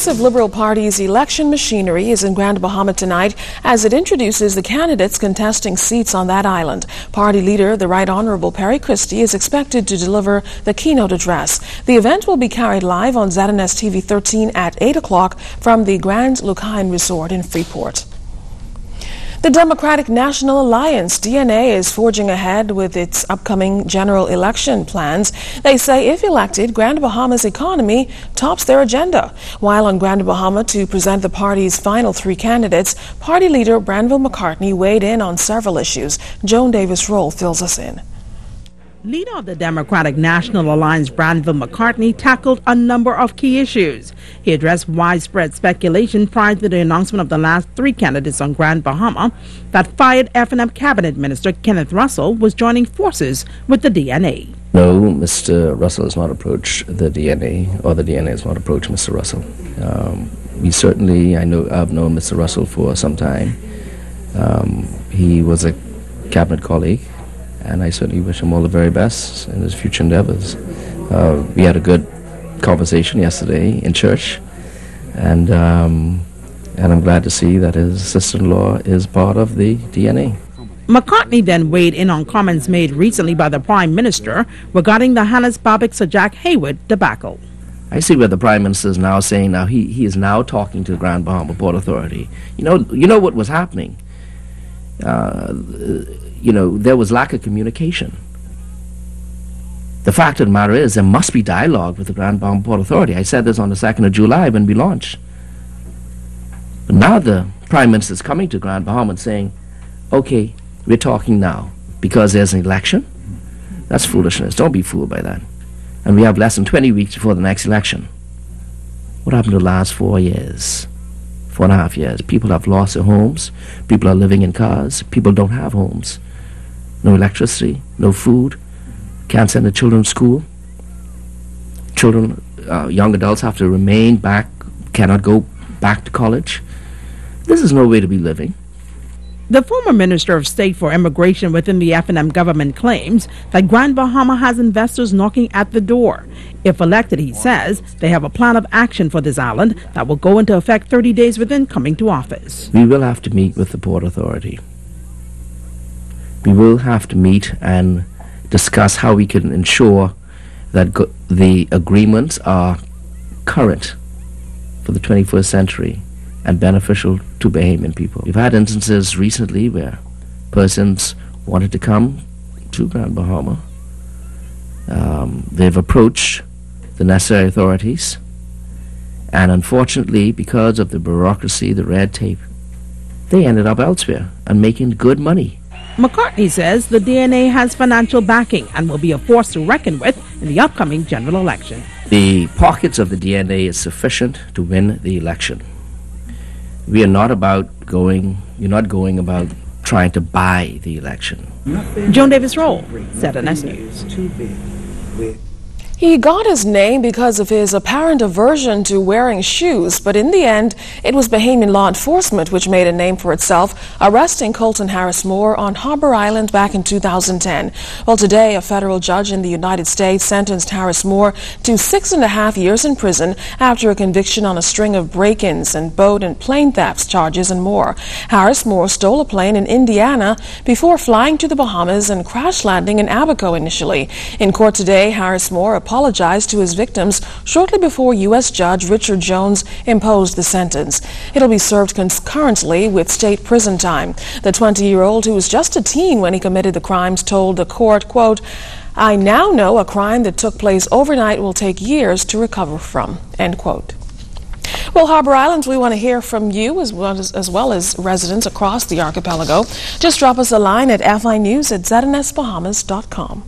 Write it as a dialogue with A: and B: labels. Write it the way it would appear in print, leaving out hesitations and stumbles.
A: Progressive Liberal Party's election machinery is in Grand Bahama tonight as it introduces the candidates contesting seats on that island. Party leader, the Right Honorable Perry Christie, is expected to deliver the keynote address. The event will be carried live on ZNS TV 13 at 8 o'clock from the Grand Lucayan Resort in Freeport. The Democratic National Alliance, DNA, is forging ahead with its upcoming general election plans. They say if elected, Grand Bahama's economy tops their agenda. While on Grand Bahama to present the party's final three candidates, party leader Branville McCartney weighed in on several issues. Joan Davis-Roll fills us in.
B: Leader of the Democratic National Alliance, Branville McCartney, tackled a number of key issues. He addressed widespread speculation prior to the announcement of the last three candidates on Grand Bahama that fired F&M Cabinet Minister Kenneth Russell was joining forces with the DNA.
C: No, Mr. Russell has not approached the DNA, or the DNA has not approached Mr. Russell. I've known Mr. Russell for some time. He was a cabinet colleague, and I certainly wish him all the very best in his future endeavors. We had a good conversation yesterday in church, and I'm glad to see that his sister-in-law is part of the DNA.
B: McCartney then weighed in on comments made recently by the Prime Minister regarding the Hannes Babik-Sir Jack Haywood debacle.
C: I see where the Prime Minister is now saying now he is now talking to the Grand Bahama Port Authority. You know what was happening. There was lack of communication. The fact of the matter is there must be dialogue with the Grand Bahama Port Authority. I said this on the 2nd of July when we launched. But now the Prime Minister is coming to Grand Bahama and saying, okay, we're talking now because there's an election. That's foolishness. Don't be fooled by that. And we have less than 20 weeks before the next election. What happened to the last 4 years? 4.5 years. People have lost their homes. People are living in cars. People don't have homes. No electricity, no food. Can't send their children to school. Children, young adults have to remain back, cannot go back to college. This is no way to be living.
B: The former Minister of State for Immigration within the F&M government claims that Grand Bahama has investors knocking at the door. If elected, he says, they have a plan of action for this island that will go into effect 30 days within coming to office.
C: We will have to meet with the Port Authority. We will have to meet and discuss how we can ensure that the agreements are current for the 21st century and beneficial to Bahamian people. We've had instances recently where persons wanted to come to Grand Bahama. They've approached the necessary authorities, and unfortunately, because of the bureaucracy, the red tape, they ended up elsewhere and making good money.
B: McCartney says the DNA has financial backing and will be a force to reckon with in the upcoming general election.
C: The pockets of the DNA is sufficient to win the election. We are not about going about trying to buy the election.
B: Joan Davis-Roll, ZNS News.
A: He got his name because of his apparent aversion to wearing shoes, but in the end, it was Bahamian law enforcement which made a name for itself, arresting Colton Harris Moore on Harbor Island back in 2010. Well, today, a federal judge in the United States sentenced Harris Moore to 6.5 years in prison after a conviction on a string of break-ins and boat and plane thefts charges and more. Harris Moore stole a plane in Indiana before flying to the Bahamas and crash landing in Abaco initially. In court today, Harris Moore apologized to his victims shortly before U.S. Judge Richard Jones imposed the sentence. It'll be served concurrently with state prison time. The 20-year-old, who was just a teen when he committed the crimes, told the court, quote, "I now know a crime that took place overnight will take years to recover from," end quote. Well, Harbor Islands, we want to hear from you as well as residents across the archipelago. Just drop us a line at finews@znsbahamas.com.